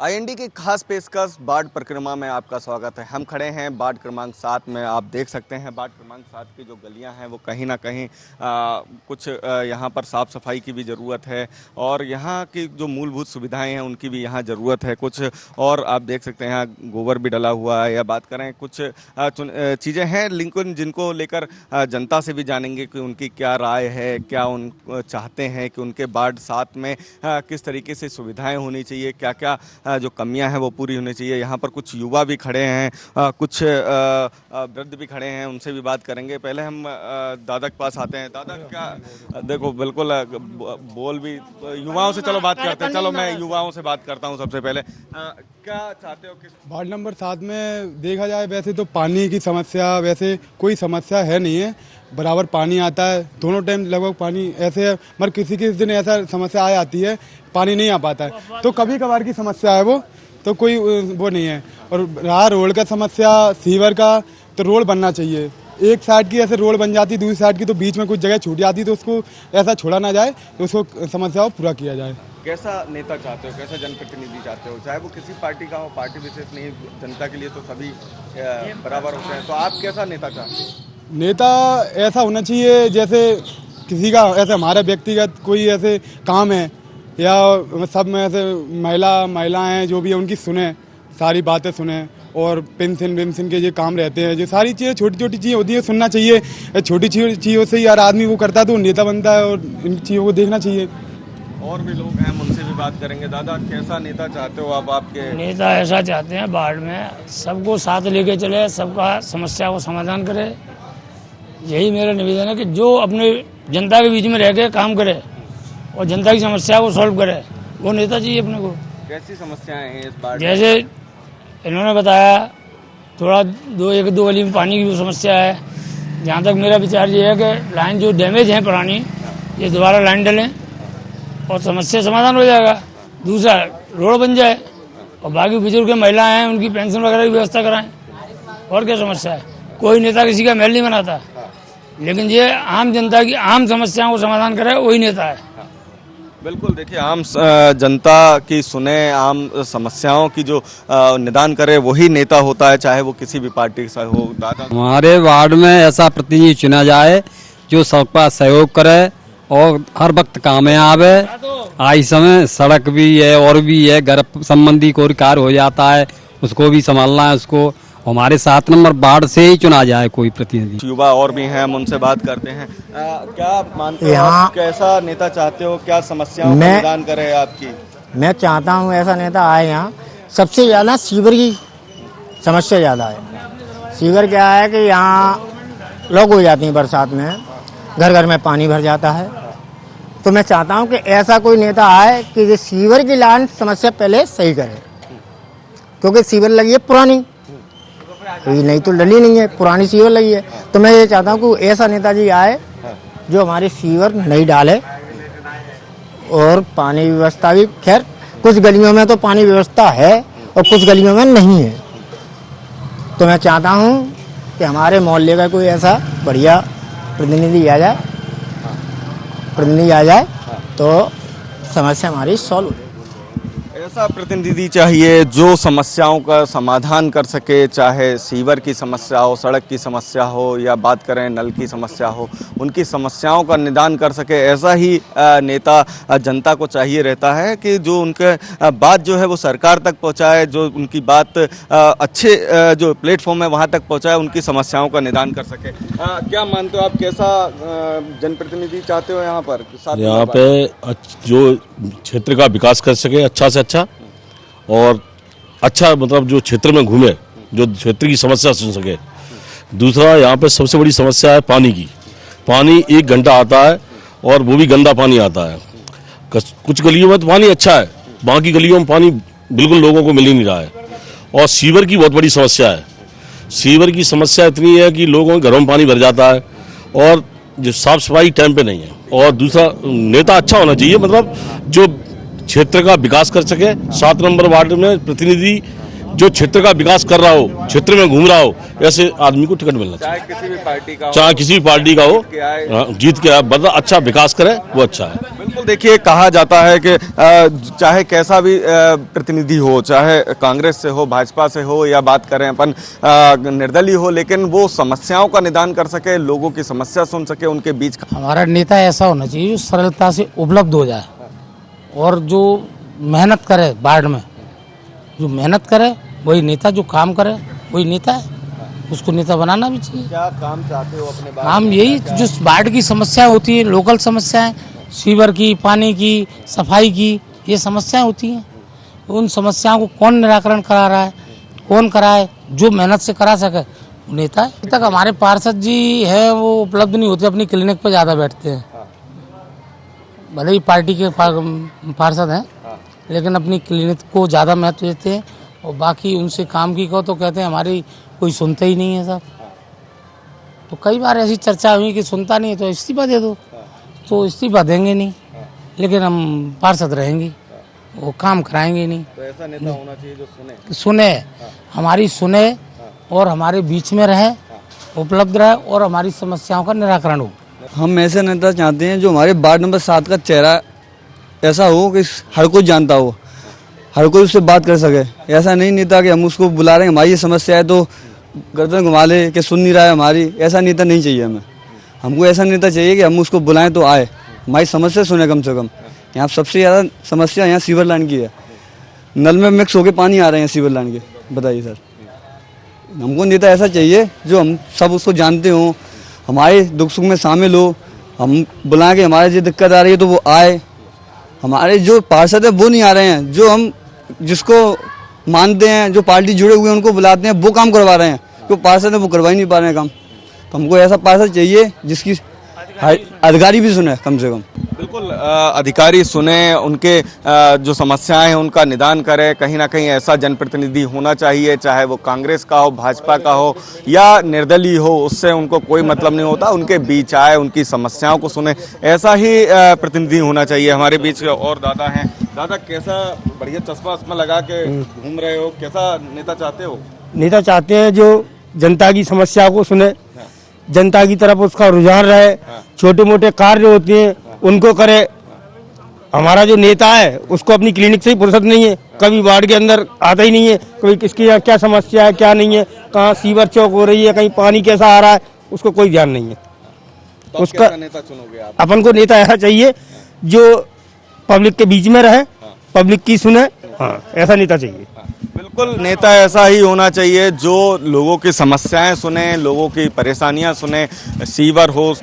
IND की खास पेशकश बाढ़ परिक्रमा में आपका स्वागत है। हम खड़े हैं वार्ड क्रमांक 7 में। आप देख सकते हैं वार्ड क्रमांक 7 की जो गलियां हैं वो कहीं ना कहीं कुछ यहां पर साफ़ सफाई की भी ज़रूरत है और यहां की जो मूलभूत सुविधाएं हैं उनकी भी यहां ज़रूरत है कुछ। और आप देख सकते हैं यहाँ गोबर भी डला हुआ है। या बात करें कुछ चीज़ें हैं जिनको लेकर जनता से भी जानेंगे कि उनकी क्या राय है, क्या उन चाहते हैं कि उनके वार्ड 7 में किस तरीके से सुविधाएँ होनी चाहिए, क्या क्या जो कमियां हैं वो पूरी होनी चाहिए। यहाँ पर कुछ युवा भी खड़े हैं, कुछ वृद्ध भी खड़े हैं, उनसे भी बात करेंगे। पहले हम दादा के पास आते हैं। दादा क्या देखो बिल्कुल बोल भी युवाओं से चलो बात करते हैं। चलो मैं युवाओं से बात करता हूँ सबसे पहले। क्या चाहते हो कि वार्ड नंबर 7 में देखा जाए वैसे तो पानी की समस्या वैसे कोई समस्या है नहीं है, बराबर पानी आता है दोनों टाइम लगभग पानी ऐसे है, मगर किसी किसी दिन ऐसा समस्या आ जाती है पानी नहीं आ पाता है तो कभी कभार की समस्या है वो, तो कोई वो नहीं है। और रहा रोड का समस्या सीवर का, तो रोड बनना चाहिए। एक साइड की ऐसे रोड बन जाती, दूसरी साइड की तो बीच में कुछ जगह छूट जाती, तो उसको ऐसा छोड़ा ना जाए, तो उसको समस्या को पूरा किया जाए। कैसा नेता चाहते हो, कैसा जनप्रतिनिधि चाहते हो, चाहे वो किसी पार्टी का हो, पार्टी विशेष नहीं, जनता के लिए तो सभी बराबर होते हैं। तो आप कैसा नेता चाहते हो? नेता ऐसा होना चाहिए जैसे किसी का ऐसे हमारा व्यक्तिगत कोई ऐसे काम है या सब में ऐसे महिलाएं जो भी है उनकी सुने, सारी बातें सुने, और पेंशन वेंशन के जो काम रहते हैं, जो सारी चीज़ें छोटी छोटी चीज़ें होती है सुनना चाहिए। छोटी चीज़ों से यार आदमी वो करता है तो नेता बनता है, और इन चीज़ों को देखना चाहिए। और भी लोग हैं, उनसे भी बात करेंगे। दादा कैसा नेता चाहते हो आप? आपके नेता ऐसा चाहते हैं बाढ़ में सबको साथ लेके चले, सबका समस्या को समाधान करे। यही मेरा निवेदन है कि जो अपने जनता के बीच में रह के काम करे और जनता की समस्या को सॉल्व करे, वो नेता चाहिए अपने को। कैसी समस्याएं हैं इस बाढ़? जैसे इन्होंने बताया थोड़ा एक दो गली में पानी की समस्या है। जहाँ तक मेरा विचार ये है कि लाइन जो डैमेज है पुरानी, ये दोबारा लाइन डलें और समस्या समाधान हो जाएगा। दूसरा रोड बन जाए और बाकी बुजुर्ग महिलाएं हैं उनकी पेंशन वगैरह की व्यवस्था कराएं। और क्या समस्या है? कोई नेता किसी का महल नहीं बनाता, लेकिन ये आम जनता की आम समस्याओं को समाधान करे, वही नेता है। बिल्कुल, देखिए आम जनता की सुने, आम समस्याओं की जो निदान करे वही नेता होता है, चाहे वो किसी भी पार्टी से हो। दादा हमारे वार्ड में ऐसा प्रतिनिधि चुना जाए जो सबका सहयोग करे और हर वक्त काम में आवे। आई समय सड़क भी है और भी है, घर संबंधी कोई कार्य हो जाता है उसको भी संभालना है उसको। हमारे 7 नंबर वार्ड से ही चुना जाए कोई प्रतिनिधि। युवा और भी हैं, हम उनसे बात करते हैं। क्या मानते हो आप, कैसा नेता चाहते हो, क्या समस्याओं का निदान करे आपकी? मैं चाहता हूँ ऐसा नेता आए यहाँ। सबसे ज़्यादा सीवर की समस्या ज़्यादा है। सीवर क्या है कि यहाँ लॉक हो जाती है बरसात में, घर घर में पानी भर जाता है। तो मैं चाहता हूँ कि ऐसा कोई नेता आए कि जो सीवर की लाइन समस्या पहले सही करे, क्योंकि सीवर लगी है पुरानी, नहीं तो डली नहीं है, पुरानी सीवर लगी है। तो मैं ये चाहता हूँ कि ऐसा नेताजी आए जो हमारी सीवर नहीं डाले और पानी व्यवस्था भी, खैर कुछ गलियों में तो पानी व्यवस्था है और कुछ गलियों में नहीं है। तो मैं चाहता हूँ कि हमारे मोहल्ले का कोई ऐसा बढ़िया प्रतिनिधि आ जाए तो समस्या हमारी सॉल्व हो। ऐसा प्रतिनिधि चाहिए जो समस्याओं का समाधान कर सके, चाहे सीवर की समस्या हो, सड़क की समस्या हो, या बात करें नल की समस्या हो, उनकी समस्याओं का निदान कर सके। ऐसा ही नेता जनता को चाहिए रहता है कि जो उनके बात जो है वो सरकार तक पहुंचाए, जो उनकी बात अच्छे जो प्लेटफॉर्म है वहां तक पहुंचाए, उनकी समस्याओं का निदान कर सके। क्या मानते हो आप, कैसा जनप्रतिनिधि चाहते हो यहाँ पर? यहाँ पे जो क्षेत्र का विकास कर सके अच्छा से अच्छा, और अच्छा मतलब जो क्षेत्र में घूमे, जो क्षेत्र की समस्या सुन सके। दूसरा यहाँ पे सबसे बड़ी समस्या है पानी की। पानी 1 घंटा आता है और वो भी गंदा पानी आता है। कुछ गलियों में तो पानी अच्छा है, बाकी गलियों में पानी बिल्कुल लोगों को मिल ही नहीं रहा है। और सीवर की बहुत बड़ी समस्या है। सीवर की समस्या इतनी है कि लोगों के घरों में पानी भर जाता है और जो साफ सफाई टाइम पे नहीं है। और दूसरा नेता अच्छा होना चाहिए, मतलब जो क्षेत्र का विकास कर सके। 7 नंबर वार्ड में प्रतिनिधि जो क्षेत्र का विकास कर रहा हो, क्षेत्र में घूम रहा हो, ऐसे आदमी को टिकट मिलना चाहिए। चाहे किसी भी पार्टी का हो, जीत के आए, मतलब अच्छा विकास करे, वो अच्छा है। बिल्कुल, देखिए कहा जाता है कि चाहे कैसा भी प्रतिनिधि हो, चाहे कांग्रेस से हो, भाजपा से हो, या बात करें अपन निर्दलीय हो, लेकिन वो समस्याओं का निदान कर सके, लोगों की समस्या सुन सके, उनके बीच हमारा नेता ऐसा होना चाहिए जो सरलता से उपलब्ध हो जाए और जो मेहनत करे वार्ड में, जो मेहनत करे वही नेता, जो काम करे वही नेता है, उसको नेता बनाना भी चाहिए। क्या काम चाहते हो अपने बारे काम में? यही जो वार्ड की समस्या होती है, लोकल समस्याएं, सीवर की, पानी की, सफाई की, ये समस्याएं होती हैं। उन समस्याओं को कौन निराकरण करा रहा है, कौन कराए, जो मेहनत से करा सके वो नेता है। अभी तक हमारे पार्षद जी है वो उपलब्ध नहीं होते, अपनी क्लिनिक पर ज़्यादा बैठते हैं। भले ही पार्टी के पार्षद हैं, लेकिन अपनी क्लिनिक को ज़्यादा महत्व देते हैं, और बाकी उनसे काम की कहो तो कहते हैं हमारी कोई सुनता ही नहीं है साहब। तो कई बार ऐसी चर्चा हुई कि सुनता नहीं है तो इस्तीफा दे दो, तो इस्तीफा देंगे नहीं, लेकिन हम पार्षद रहेंगे, वो काम कराएंगे नहीं। तो ऐसा नेता होना चाहिए जो सुने, हमारी सुने और हमारे बीच में रहे, उपलब्ध रहे और हमारी समस्याओं का निराकरण हो। हम ऐसे नेता चाहते हैं जो हमारे वार्ड नंबर 7 का चेहरा ऐसा हो कि हर कोई जानता हो, हर कोई उससे बात कर सके। ऐसा नहीं नेता कि हम उसको बुला रहे हैं, हमारी ये समस्या है तो गर्दन घुमा ले कि सुन नहीं रहा है हमारी, ऐसा नेता नहीं चाहिए हमें। हमको ऐसा नेता चाहिए कि हम उसको बुलाएं तो आए, हमारी समस्या सुने कम से कम। यहाँ सबसे ज़्यादा समस्या यहाँ सीवर लाइन की है, नल में मिक्स होके पानी आ रहे हैं सीवर लाइन के। बताइए सर, हमको नेता ऐसा चाहिए जो हम सब उसको जानते हों, हमारे दुख सुख में शामिल हो, हम बुला के हमारे जो दिक्कत आ रही है तो वो आए। हमारे जो पार्षद है वो नहीं आ रहे हैं, जो हम जिसको मानते हैं, जो पार्टी जुड़े हुए हैं उनको बुलाते हैं, वो काम करवा रहे हैं। जो पार्षद है वो करवा ही नहीं पा रहे हैं काम। तो हमको ऐसा पार्षद चाहिए जिसकी अधिकारी भी सुने कम से कम। बिल्कुल, अधिकारी सुने, उनके जो समस्याएं हैं उनका निदान करे। कहीं ना कहीं ऐसा जनप्रतिनिधि होना चाहिए, चाहे वो कांग्रेस का हो, भाजपा का हो या निर्दलीय हो, उससे उनको कोई मतलब नहीं होता। उनके बीच आए, उनकी समस्याओं को सुने, ऐसा ही प्रतिनिधि होना चाहिए। हमारे बीच और दादा हैं। दादा, कैसा बढ़िया चश्मा वश्मा लगा के घूम रहे हो, कैसा नेता चाहते हो? नेता चाहते हैं जो जनता की समस्या को सुने, जनता की तरफ उसका रुझान रहे, छोटे मोटे कार्य होते हैं उनको करे। हमारा जो नेता है उसको अपनी क्लिनिक से ही फुर्सत नहीं है, कभी वार्ड के अंदर आता ही नहीं है, कभी किसकी यहाँ क्या समस्या है क्या नहीं है, कहाँ सीवर चौक हो रही है, कहीं पानी कैसा आ रहा है, उसको कोई ध्यान नहीं है। तो उसका नेता चुनोगे आप? अपन को नेता ऐसा चाहिए जो पब्लिक के बीच में रहे, पब्लिक की सुने, हाँ ऐसा नेता चाहिए। बिल्कुल, नेता ऐसा ही होना चाहिए जो लोगों की समस्याएं सुने, लोगों की परेशानियां सुने। सीवर हो,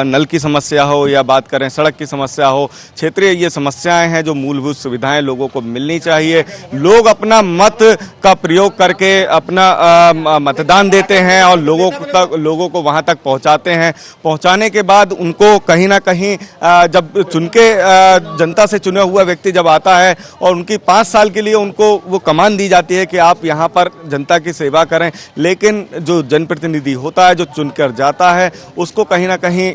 नल की समस्या हो, या बात करें सड़क की समस्या हो, क्षेत्रीय ये समस्याएं हैं जो मूलभूत सुविधाएं लोगों को मिलनी चाहिए। लोग अपना मत का प्रयोग करके अपना मतदान देते हैं और लोगों को वहां तक पहुंचाते हैं। पहुंचाने के बाद उनको कहीं ना कहीं जब चुनके जनता से चुना हुआ व्यक्ति जब आता है और उनकी 5 साल के लिए उनको वो कमान दी जाती है कि आप यहाँ पर जनता की सेवा करें, लेकिन जो जनप्रतिनिधि होता है, जो चुनकर जाता है, उसको कहीं ना कहीं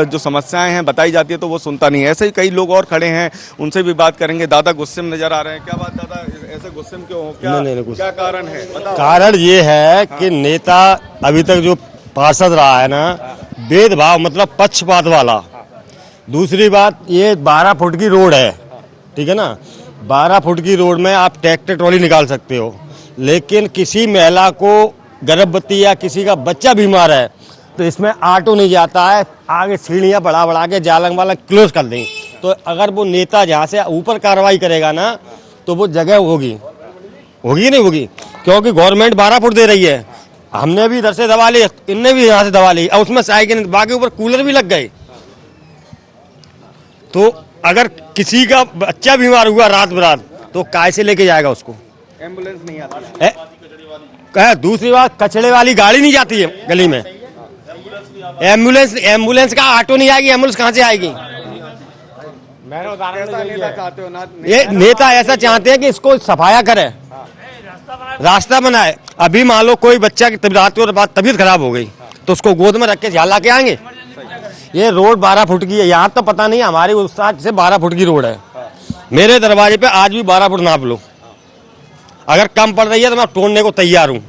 जो समस्याएं हैं बताई जाती है तो वो सुनता नहीं है। ऐसे ही कई लोग और खड़े हैं, उनसे भी बात करेंगे। दादा गुस्से में नजर आ रहे हैं, क्या बात दादा, ऐसे गुस्से में क्यों हो? क्या कारण है? कारण ये है कि नेता अभी तक जो पार्षद रहा है ना, भेदभाव मतलब पक्षपात वाला। दूसरी बात, ये 12 फुट की रोड है, ठीक है ना, 12 फुट की रोड में आप ट्रैक्टर ट्रॉली निकाल सकते हो, लेकिन किसी महिला को गर्भवती या किसी का बच्चा बीमार है तो इसमें ऑटो नहीं जाता है, आगे सीढ़ियाँ बढ़ा के जालंग वाला क्लोज कर दें। तो अगर वो नेता जहाँ से ऊपर कार्रवाई करेगा ना तो वो जगह होगी नहीं होगी, क्योंकि गवर्नमेंट 12 फुट दे रही है। हमने भी इधर से दबा ली, इनने भी यहाँ से दबा ली, और उसमें साइकिल बाकी ऊपर कूलर भी लग गए। तो अगर किसी का बच्चा बीमार हुआ रात बरात तो काय से लेके जाएगा उसको? एम्बुलेंस नहीं आती है। दूसरी बात, कचड़े वाली गाड़ी नहीं जाती है गली में, एम्बुलेंस का ऑटो नहीं आएगी, एम्बुलेंस कहाँ से आएगी? ये नेता ऐसा चाहते हैं कि इसको सफाया करे, रास्ता बनाए। अभी मान लो कोई बच्चा की तबीयत खराब हो गई तो उसको गोद में रख के झाला के आएंगे? ये रोड 12 फुट की है, यहाँ तो पता नहीं, हमारी उस्ताद से 12 फुट की रोड है। मेरे दरवाजे पे आज भी 12 फुट नाप लो, अगर कम पड़ रही है तो मैं तोड़ने को तैयार हूँ,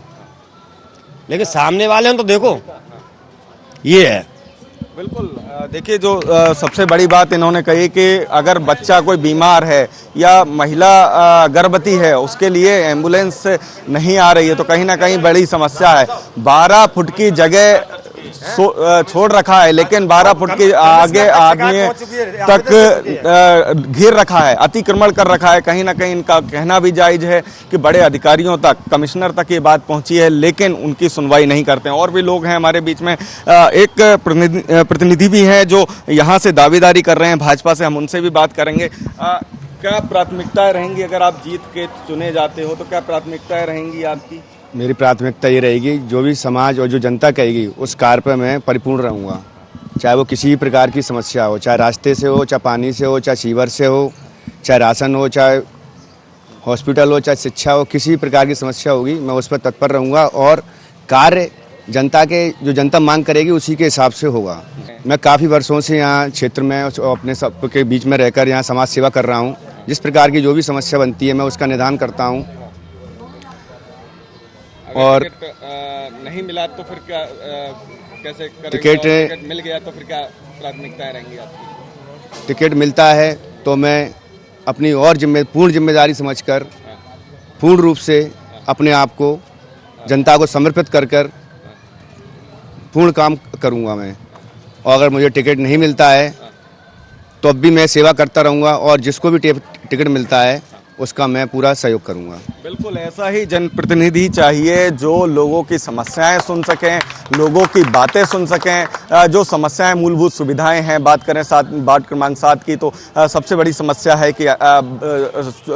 लेकिन सामने वाले हैं तो देखो, ये है। बिल्कुल देखिए जो सबसे बड़ी बात इन्होंने कही कि अगर बच्चा कोई बीमार है या महिला गर्भवती है उसके लिए एम्बुलेंस नहीं आ रही है तो कहीं ना कहीं बड़ी समस्या है। 12 फुट की जगह छोड़ रखा है लेकिन 12 फुट के आगे आदमी तक घेर रखा है, अतिक्रमण कर रखा है। कहीं ना कहीं इनका कहना भी जायज है कि बड़े अधिकारियों तक, कमिश्नर तक ये बात पहुंची है लेकिन उनकी सुनवाई नहीं करते हैं। और भी लोग हैं हमारे बीच में, एक प्रतिनिधि भी हैं जो यहाँ से दावेदारी कर रहे हैं भाजपा से, हम उनसे भी बात करेंगे। क्या प्राथमिकताएं रहेंगी अगर आप जीत के चुने जाते हो तो क्या प्राथमिकताएं रहेंगी आपकी? मेरी प्राथमिकता ये रहेगी जो भी समाज और जो जनता कहेगी उस कार्य पर मैं परिपूर्ण रहूँगा, चाहे वो किसी भी प्रकार की समस्या हो, चाहे रास्ते से हो, चाहे पानी से हो, चाहे सीवर से हो, चाहे राशन हो, चाहे हॉस्पिटल हो, चाहे शिक्षा हो, किसी भी प्रकार की समस्या होगी मैं उस पर तत्पर रहूँगा और कार्य जनता के जो जनता मांग करेगी उसी के हिसाब से होगा। मैं काफ़ी वर्षों से यहाँ क्षेत्र में अपने सबके बीच में रहकर यहाँ समाज सेवा कर रहा हूँ। जिस प्रकार की जो भी समस्या बनती है मैं उसका निदान करता हूँ। और नहीं मिला तो फिर क्या, कैसे करेंगे? टिकट मिल गया तो फिर क्या प्राथमिकताएं रहेंगी आपकी? टिकट मिलता है तो मैं अपनी और पूर्ण जिम्मेदारी समझकर पूर्ण रूप से अपने आप को जनता को समर्पित कर पूर्ण काम करूंगा मैं। और अगर मुझे टिकट नहीं मिलता है तो अब भी मैं सेवा करता रहूंगा और जिसको भी टिकट मिलता है उसका मैं पूरा सहयोग करूंगा। बिल्कुल ऐसा ही जनप्रतिनिधि चाहिए जो लोगों की समस्याएं सुन सकें, लोगों की बातें सुन सकें। जो समस्याएं, मूलभूत सुविधाएं हैं, बात करें वार्ड क्रमांक 7 की तो सबसे बड़ी समस्या है कि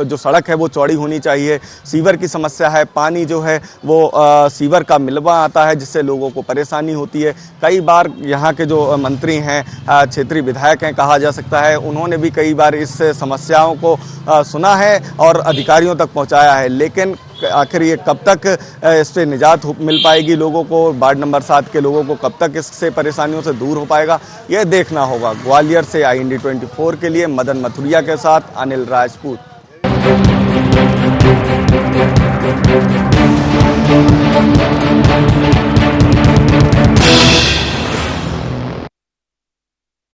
जो सड़क है वो चौड़ी होनी चाहिए। सीवर की समस्या है, पानी जो है वो सीवर का मिलवा आता है जिससे लोगों को परेशानी होती है। कई बार यहाँ के जो मंत्री हैं, क्षेत्रीय विधायक हैं कहा जा सकता है, उन्होंने भी कई बार इस समस्याओं को सुना है और अधिकारियों तक पहुंचाया है, लेकिन आखिर ये कब तक इससे निजात मिल पाएगी लोगों को, वार्ड नंबर 7 के लोगों को कब तक इससे परेशानियों से दूर हो पाएगा, यह देखना होगा। ग्वालियर से IND 24 के लिए मदन मथुरिया के साथ अनिल राजपूत।